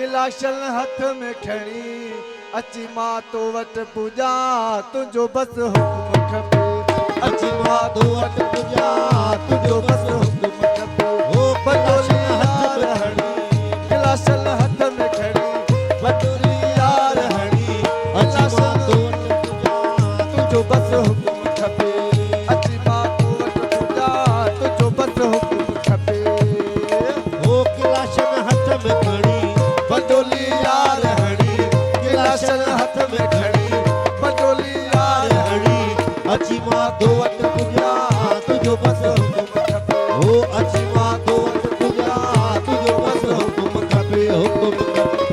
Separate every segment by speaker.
Speaker 1: गिलाशन हथ में खणी अची मां तो वट पूजा तुझो बस हुक्म खपे अची मां तो वट पूजा तुझो बस हुक्म खपे ओ बटोली यार हणी गिलाशन हथ में खणी बटोली यार हणी अची मां तो वट पूजा तुझो बस हुक्म खपे अची मां तो वट पूजा तुझो बस हुक्म खपे
Speaker 2: ओ गिलाशन हथ में खणी
Speaker 1: बटोली यार हणी गिलाशन हथ में खणी बटोली यार हणी
Speaker 2: अची मां तो वट पूजा तुझो बस हुक्म खपे ओ अची मां तो वट पूजा तुझो बस हुक्म खपे हुक्म खपे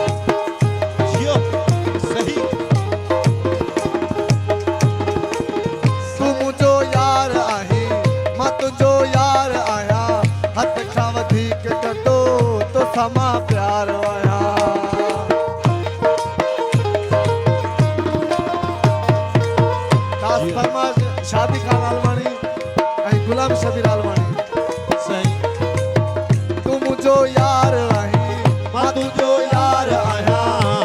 Speaker 2: जियो सही
Speaker 1: तू मुझो यार आहे मां तुझो यार आया हथ खां वधीक कटो तो समा प्यार आया खास फरमाश शादी खान आलवाणी ऐं गुलाम शबीर आलवाणी
Speaker 2: सही
Speaker 1: तू मुझो यार आहे
Speaker 2: मां तुझो यार आया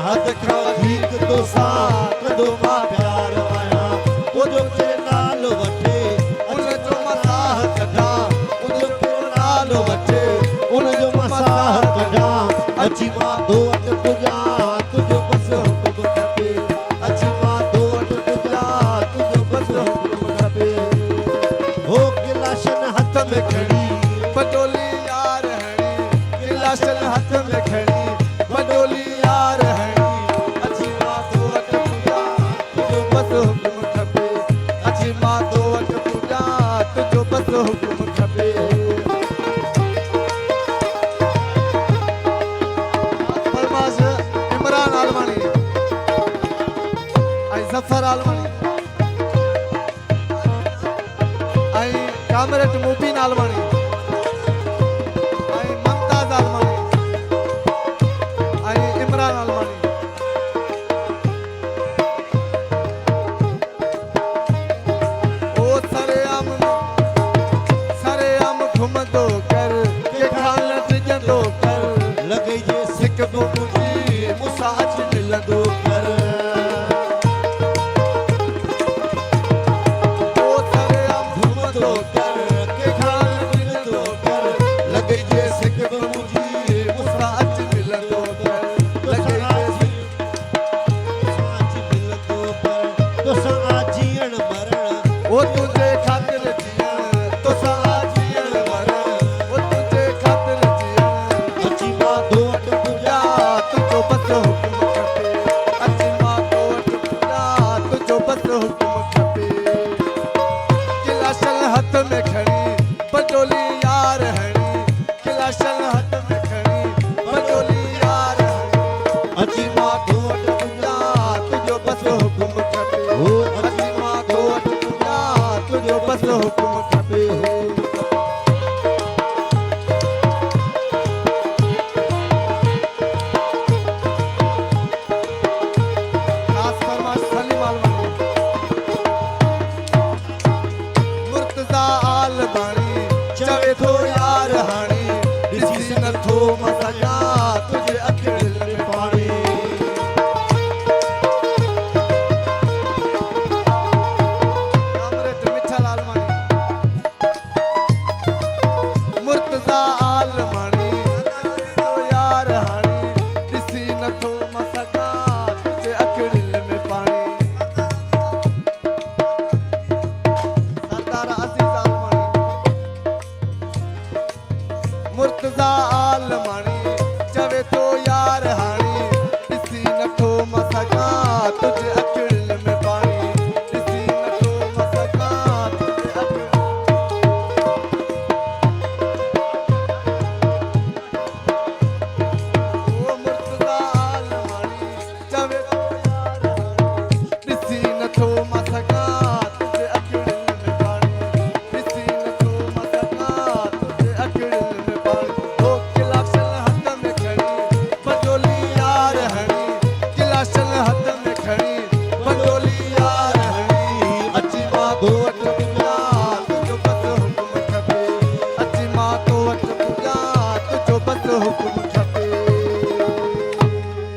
Speaker 2: हद खां वधीक तोसां कंदो मां प्यार आया तुझो के नालो वठे
Speaker 1: उनजो मसाह कढा
Speaker 2: तुझो के नालो वठे उनजो मसाह कढा अची मां तो वट पूजा तुझो बस हुक्म खपे अची मां तो वट पूजा तुझो बस हुक्म खपे हो गिलाशन हथ में खड़ी
Speaker 1: बटोली यार हणी गिलाशन हथ में खणी बटोली यार हणी अची मां तो वट पूजा तुझो बस हुक्म खपे अची मां तो वट पूजा तुझो बस हुक्म खपे फरमाश इमरान आलवाणी ऐं ज़फर आलवाणी ऐं कामरेट मुबीन आलवाणी ऐं ममताज आलवाणी ऐं इमरान आलवाणी ओ सरेआम घुमंदो कर के खान टिजंदो कर
Speaker 2: लॻे जे
Speaker 1: सिक बो मुंहिंजी मूंसां अच मिलंदो कर ओ सरेआम घुमंदो कर के खान टिजंदो कर लॻे जे सिक बो मुंहिंजी मूंसां अच मिलंदो कर लॻे जे ओ तुझे खातिर जियण तोसां जियण मरण ओ तुझे खातिर जियण अची मां तो वट पूजा तुझो बस हुक्म खपे अची मां तो वट पूजा तुझो बस हुक्म खपे गिलाशन हथ में खणी बटोली यार हणी गिलाशन हथ में खणी बटोली यार हणी अची मां तो वट पूजा तुझो बस हुक्म खपे अची मां तो वट पूजा तुझो बस हुक्म खपे